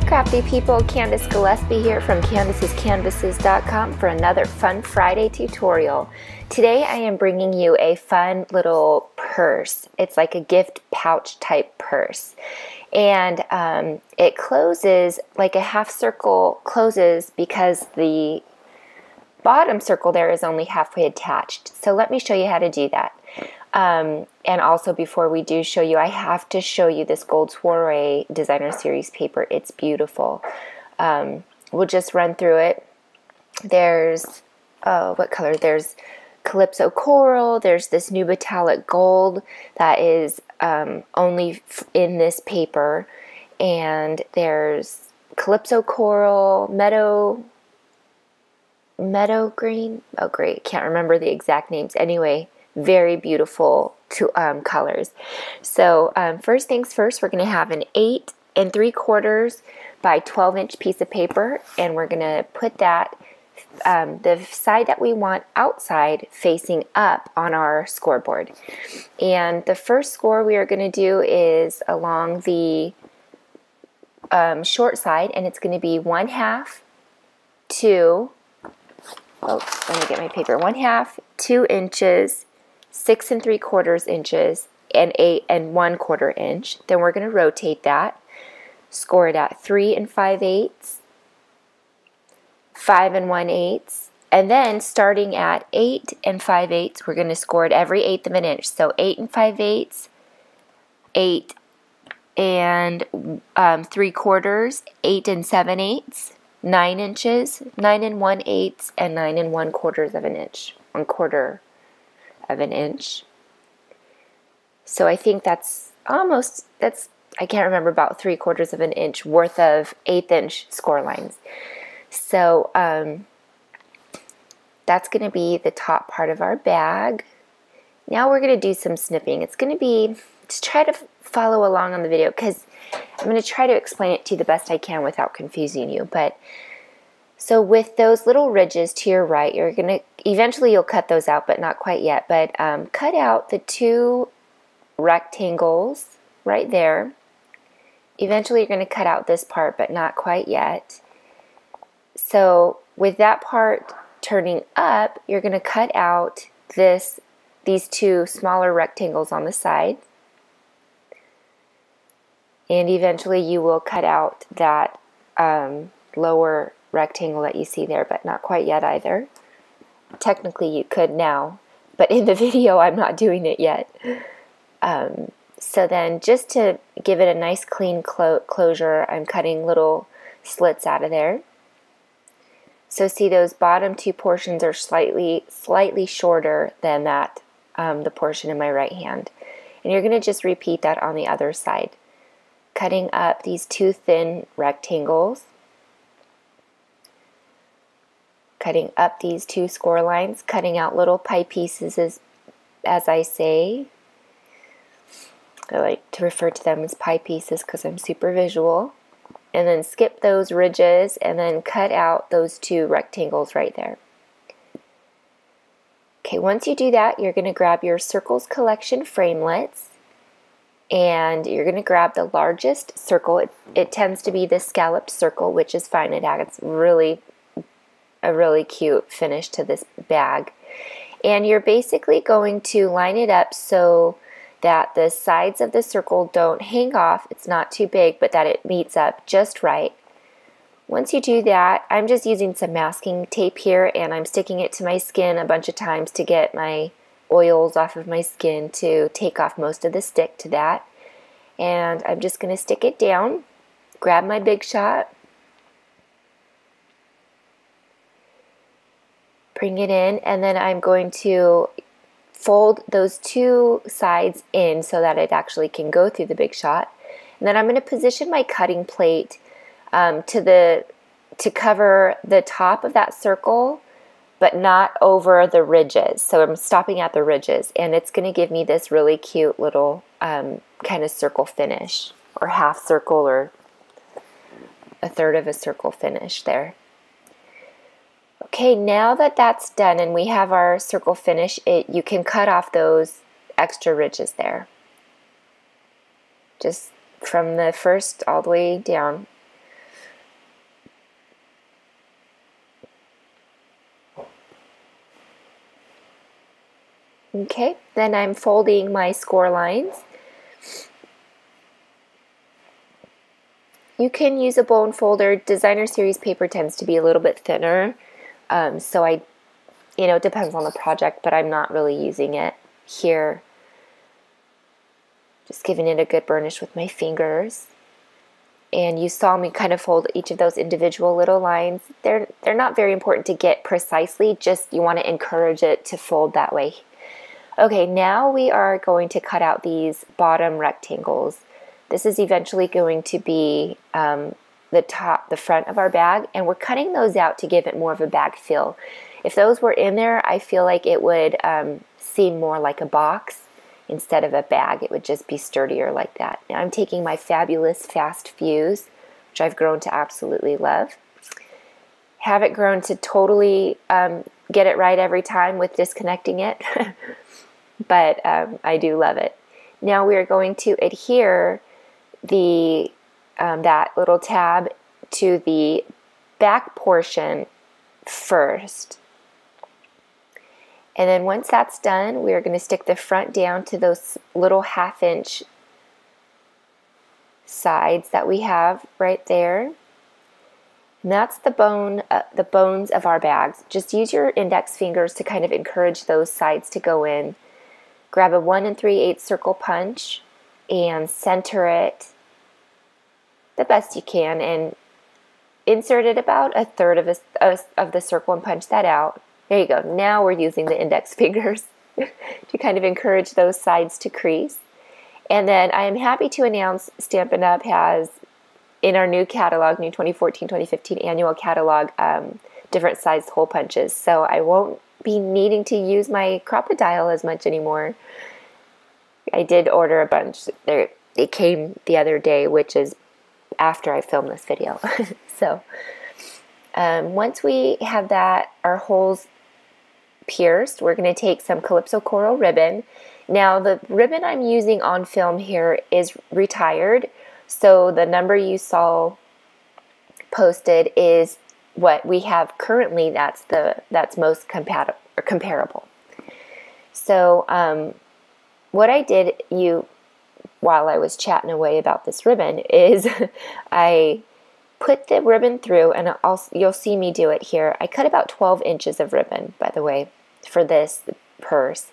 crafty people, Candace Gillespie here from Candace'sCanvases.com for another fun Friday tutorial. Today I am bringing you a fun little purse. It's like a gift pouch type purse, and it closes like a half circle closes because the bottom circle there is only halfway attached. So let me show you how to do that. And also before we do show you, I have to show you this gold Soiree designer series paper. It's beautiful. We'll just run through it. There's, what color? There's Calypso Coral. There's this new metallic gold that is only in this paper. And there's Calypso Coral, Meadow green. Oh great, can't remember the exact names. Anyway, very beautiful colors. So first things first, we're going to have an 8 3/4 by 12-inch piece of paper, and we're going to put that the side that we want outside facing up on our scoreboard. And the first score we are going to do is along the short side, and it's going to be 1/2 to, oh, let me get my paper, 1/2, 2 inches, 6 3/4 inches, and 8 1/4 inch. Then we're going to rotate that, score it at 3 5/8, 5 1/8, and then starting at 8 5/8, we're going to score it every 1/8 of an inch. So 8 5/8, 8 3/4, 8 7/8, 9 inches, 9 1/8, and 9 1/4 of an inch. 1/4 of an inch. So I think that's almost, I can't remember, about 3/4 of an inch worth of 1/8 inch score lines. So that's going to be the top part of our bag. Now we're going to do some snipping. It's going to be, just try to follow along on the video because I'm going to try to explain it to you the best I can without confusing you. But so with those little ridges to your right, you're going to, eventually you'll cut those out, but not quite yet. But cut out the 2 rectangles right there. Eventually you're going to cut out this part, but not quite yet. So with that part turning up, you're going to cut out these 2 smaller rectangles on the side. And eventually you will cut out that lower rectangle that you see there, but not quite yet either. Technically you could now, but in the video I'm not doing it yet. So then just to give it a nice clean closure, I'm cutting little slits out of there. So see, those bottom 2 portions are slightly shorter than that, the portion in my right hand. And you're going to just repeat that on the other side. Cutting up these 2 thin rectangles, cutting up these 2 score lines, cutting out little pie pieces as I say. I like to refer to them as pie pieces because I'm super visual. And then skip those ridges and then cut out those 2 rectangles right there. Okay, once you do that, you're going to grab your Circles Collection Framelits, and you're going to grab the largest circle. It tends to be the scalloped circle, which is fine. It adds a really cute finish to this bag. And you're basically going to line it up so that the sides of the circle don't hang off. It's not too big, but that it meets up just right. Once you do that, I'm just using some masking tape here, and I'm sticking it to my skin a bunch of times to get my oils off of my skin to take off most of the stick to that. And I'm just going to stick it down, grab my Big Shot, bring it in, and then I'm going to fold those 2 sides in so that it actually can go through the Big Shot. And then I'm going to position my cutting plate to cover the top of that circle, but not over the ridges. So I'm stopping at the ridges, and it's going to give me this really cute little kind of circle finish, or half circle, or 1/3 of a circle finish there. Okay, now that that's done and we have our circle finish, you can cut off those extra ridges there. Just from the first all the way down. Okay, then I'm folding my score lines. You can use a bone folder. Designer Series paper tends to be a little bit thinner, so it depends on the project, but I'm not really using it here. Just giving it a good burnish with my fingers. And you saw me kind of fold each of those individual little lines. They're not very important to get precisely, just you want to encourage it to fold that way. Okay, now we are going to cut out these bottom rectangles. This is eventually going to be the front of our bag, and we're cutting those out to give it more of a bag feel. If those were in there, I feel like it would seem more like a box instead of a bag. It would just be sturdier like that. Now I'm taking my fabulous fast fuse, which I've grown to absolutely love. Haven't grown to totally get it right every time with disconnecting it, but I do love it. Now we are going to adhere that little tab to the back portion first. And then once that's done, we are going to stick the front down to those little 1/2 inch sides that we have right there. And that's the bones of our bags. Just use your index fingers to kind of encourage those sides to go in. Grab a 1 3/8 circle punch and center it the best you can and insert it about 1/3 of the circle and punch that out. There you go. Now we're using the index fingers to kind of encourage those sides to crease. And then I am happy to announce Stampin' Up! Has, in our new catalog, new 2014-2015 annual catalog, different sized hole punches. So I won't be needing to use my crocodile as much anymore. I did order a bunch. It came the other day, which is after I filmed this video. So once we have our holes pierced, we're going to take some Calypso Coral ribbon. Now the ribbon I'm using on film here is retired, so the number you saw posted is what we have currently. That's most comparable. So what I did while I was chatting away about this ribbon is I put the ribbon through, and you'll see me do it here. I cut about 12 inches of ribbon, by the way, for this purse.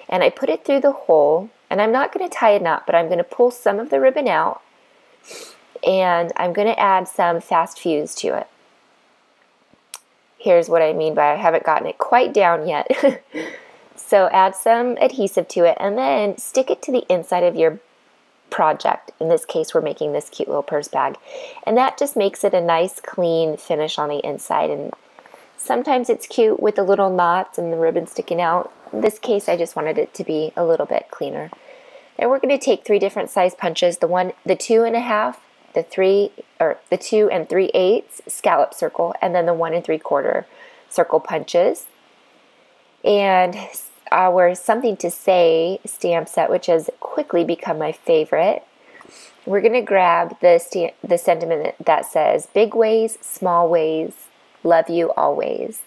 And I put it through the hole, and I'm not going to tie a knot, but I'm going to pull some of the ribbon out, and I'm going to add some fast fuse to it. Here's what I mean by I haven't gotten it quite down yet. So add some adhesive to it, and then stick it to the inside of your project. In this case, we're making this cute little purse bag, and that just makes it a nice clean finish on the inside. And sometimes it's cute with the little knots and the ribbon sticking out. In this case, I just wanted it to be a little bit cleaner. Then we're going to take 3 different size punches: the 2 1/2, the 2 3/8 scallop circle, and then the 1 3/4 circle punches. And our Something to Say stamp set, which has quickly become my favorite, we're going to grab the sentiment that says, "Big ways, small ways, love you always."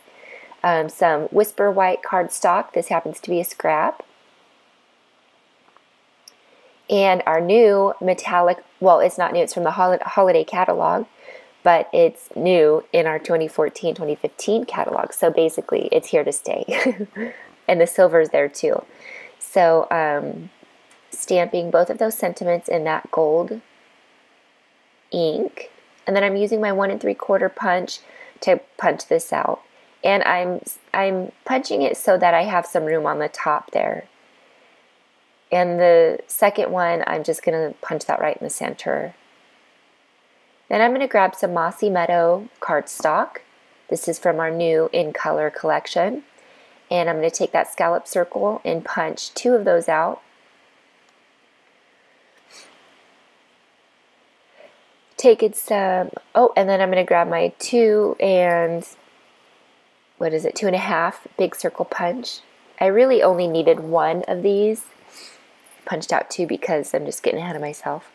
Some Whisper White cardstock. This happens to be a scrap. And our new metallic, well, it's not new, it's from the holiday catalog, but it's new in our 2014-2015 catalog. So basically, it's here to stay. And the silver's there too. So stamping both of those sentiments in that gold ink. And then I'm using my 1 3/4 punch to punch this out. And I'm punching it so that I have some room on the top there. And the second one, I'm just going to punch that right in the center. Then I'm going to grab some Mossy Meadow cardstock. This is from our new In Color collection. And I'm going to take that scallop circle and punch 2 of those out. Taking some, and then I'm going to grab my 2 1/2 big circle punch. I really only needed 1 of these. Punched out 2 because I'm just getting ahead of myself.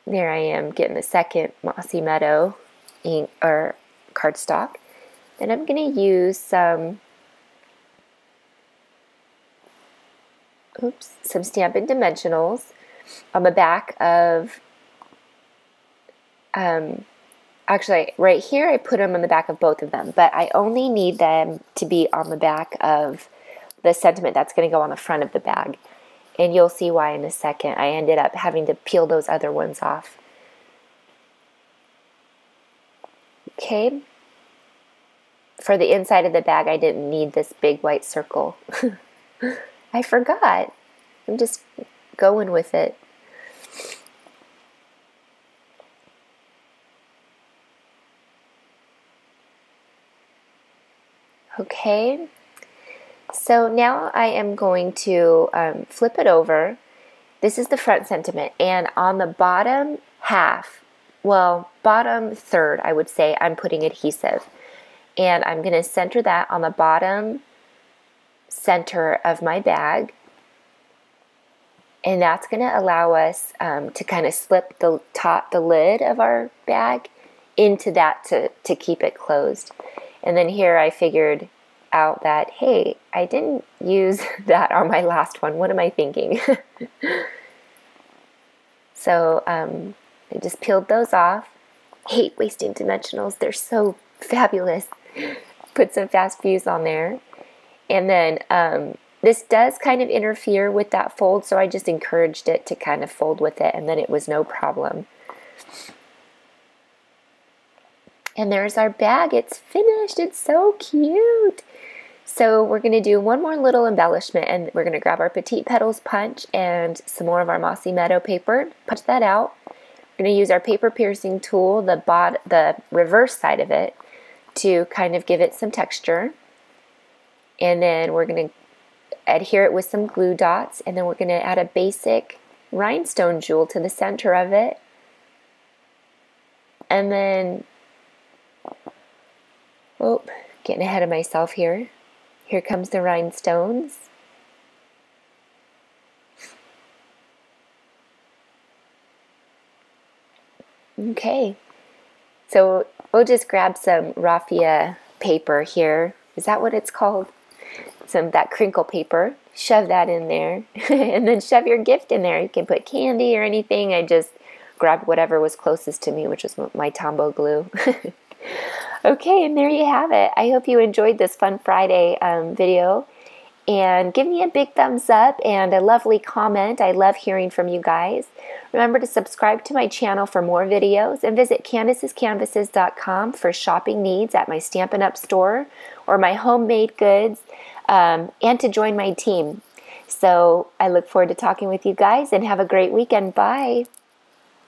There I am getting the second Mossy Meadow ink or cardstock. Then I'm going to use some oops, some Stampin' Dimensionals on the back of, actually right here I put them on the back of both of them, but I only need them to be on the back of the sentiment that's going to go on the front of the bag. And you'll see why in a second. I ended up having to peel those other ones off. Okay. For the inside of the bag, I didn't need this big white circle. I forgot. I'm just going with it. Okay. So now I am going to flip it over. This is the front sentiment, and on the bottom half, well, bottom third, I would say, I'm putting adhesive. And I'm going to center that on the bottom center of my bag. And that's going to allow us to kind of slip the lid of our bag into that to keep it closed. And then here I figured out that, hey, I didn't use that on my last one. What am I thinking? So I just peeled those off. Hate wasting dimensionals. They're so fabulous. Put some fast fuse on there. And then this does kind of interfere with that fold, so I just encouraged it to kind of fold with it, and then it was no problem. And there's our bag. It's finished. It's so cute. So we're going to do one more little embellishment, and we're going to grab our Petite Petals punch and some more of our Mossy Meadow paper. Punch that out. We're going to use our paper piercing tool, the reverse side of it, to kind of give it some texture. And then we're going to adhere it with some glue dots, and then we're going to add a basic rhinestone jewel to the center of it. And then, oh, getting ahead of myself here. Here comes the rhinestones. Okay, so we'll just grab some raffia paper here. Is that what it's called? That crinkle paper. Shove that in there, and then shove your gift in there. You can put candy or anything. I just grabbed whatever was closest to me, which was my Tombow glue. Okay, and there you have it. I hope you enjoyed this Fun Friday video. And give me a big thumbs up and a lovely comment. I love hearing from you guys. Remember to subscribe to my channel for more videos, and visit Candace'sCanvases.com for shopping needs at my Stampin' Up store or my homemade goods, and to join my team. So I look forward to talking with you guys, and have a great weekend. Bye.